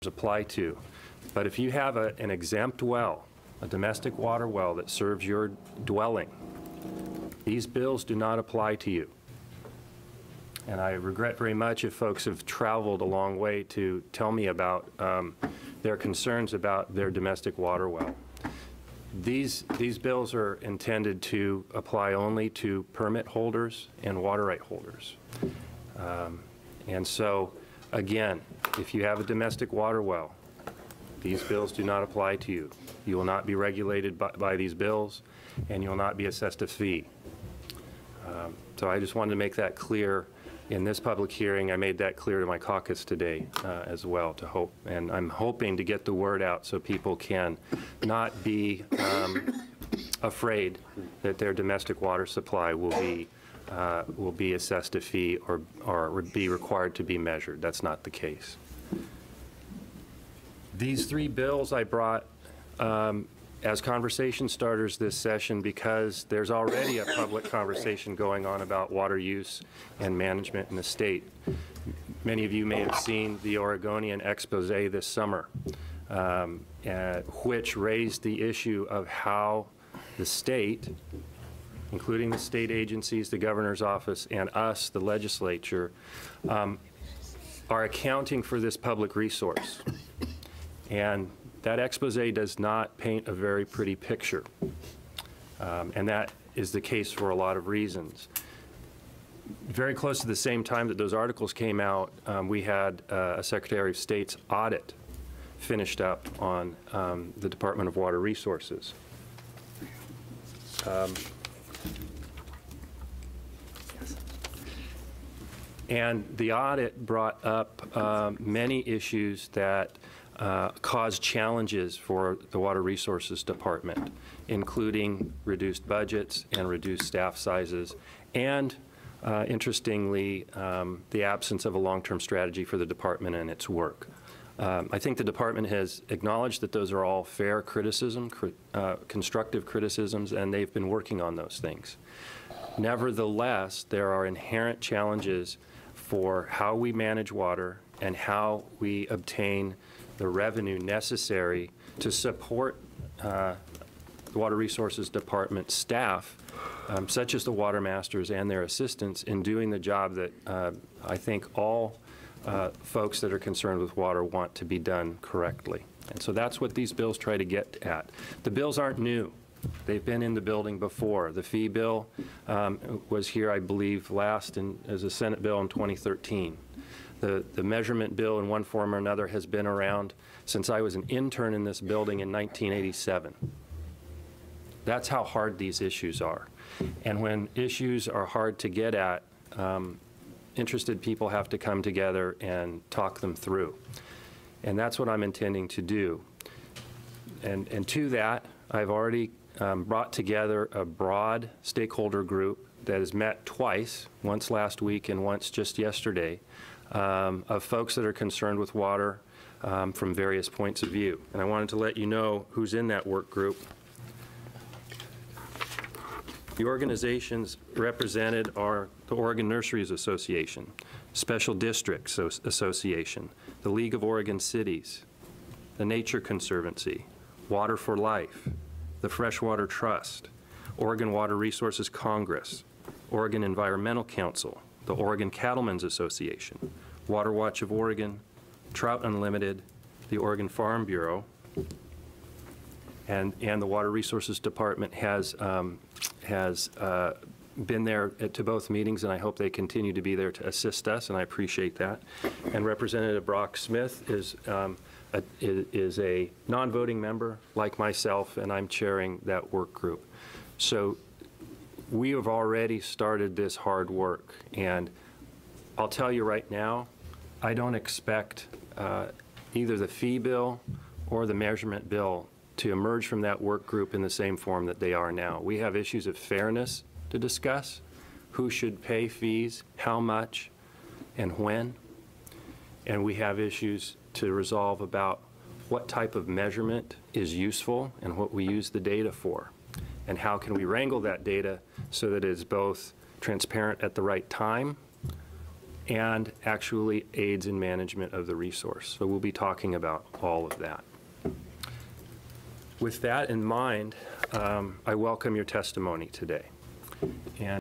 apply to. But if you have an exempt well, a domestic water well that serves your dwelling, these bills do not apply to you. And I regret very much if folks have traveled a long way to tell me about their concerns about their domestic water well. These bills are intended to apply only to permit holders and water right holders. And so, again, if you have a domestic water well, these bills do not apply to you. You will not be regulated by these bills, and you will not be assessed a fee. So I just wanted to make that clear in this public hearing. I made that clear to my caucus today as well, and I'm hoping to get the word out so people can not be afraid that their domestic water supply will be assessed a fee or be required to be measured. That's not the case. These three bills I brought as conversation starters this session because there's already a public conversation going on about water use and management in the state. Many of you may have seen the Oregonian expose this summer, which raised the issue of how the state, including the state agencies, the governor's office, and us, the legislature, are accounting for this public resource. And that expose does not paint a very pretty picture. And that is the case for a lot of reasons. Very close to the same time that those articles came out, we had a Secretary of State's audit finished up on the Department of Water Resources. And the audit brought up many issues that cause challenges for the Water Resources Department, including reduced budgets and reduced staff sizes, and interestingly, the absence of a long-term strategy for the department and its work. I think the department has acknowledged that those are all fair criticism, constructive criticisms, and they've been working on those things. Nevertheless, there are inherent challenges for how we manage water and how we obtain the revenue necessary to support the Water Resources Department staff, such as the water masters and their assistants, in doing the job that I think all folks that are concerned with water want to be done correctly. And so that's what these bills try to get at. The bills aren't new. They've been in the building before. The fee bill was here, I believe, last as a Senate bill in 2013. The measurement bill in one form or another has been around since I was an intern in this building in 1987. That's how hard these issues are. And when issues are hard to get at, interested people have to come together and talk them through. And that's what I'm intending to do. And to that, I've already brought together a broad stakeholder group that has met twice, once last week and once just yesterday, of folks that are concerned with water from various points of view. And I wanted to let you know who's in that work group. The organizations represented are the Oregon Nurseries Association, Special Districts Association, the League of Oregon Cities, the Nature Conservancy, Water for Life, the Freshwater Trust, Oregon Water Resources Congress, Oregon Environmental Council, the Oregon Cattlemen's Association, Water Watch of Oregon, Trout Unlimited, the Oregon Farm Bureau, and the Water Resources Department has been there to both meetings, and I hope they continue to be there to assist us, and I appreciate that. And Representative Brock Smith is a non-voting member like myself, and I'm chairing that work group. So we have already started this hard work, and I'll tell you right now, I don't expect either the fee bill or the measurement bill to emerge from that work group in the same form that they are now. We have issues of fairness to discuss, who should pay fees, how much, and when. And we have issues to resolve about what type of measurement is useful and what we use the data for. And how can we wrangle that data so that it is both transparent at the right time and actually aids in management of the resource. So we'll be talking about all of that. With that in mind, I welcome your testimony today. And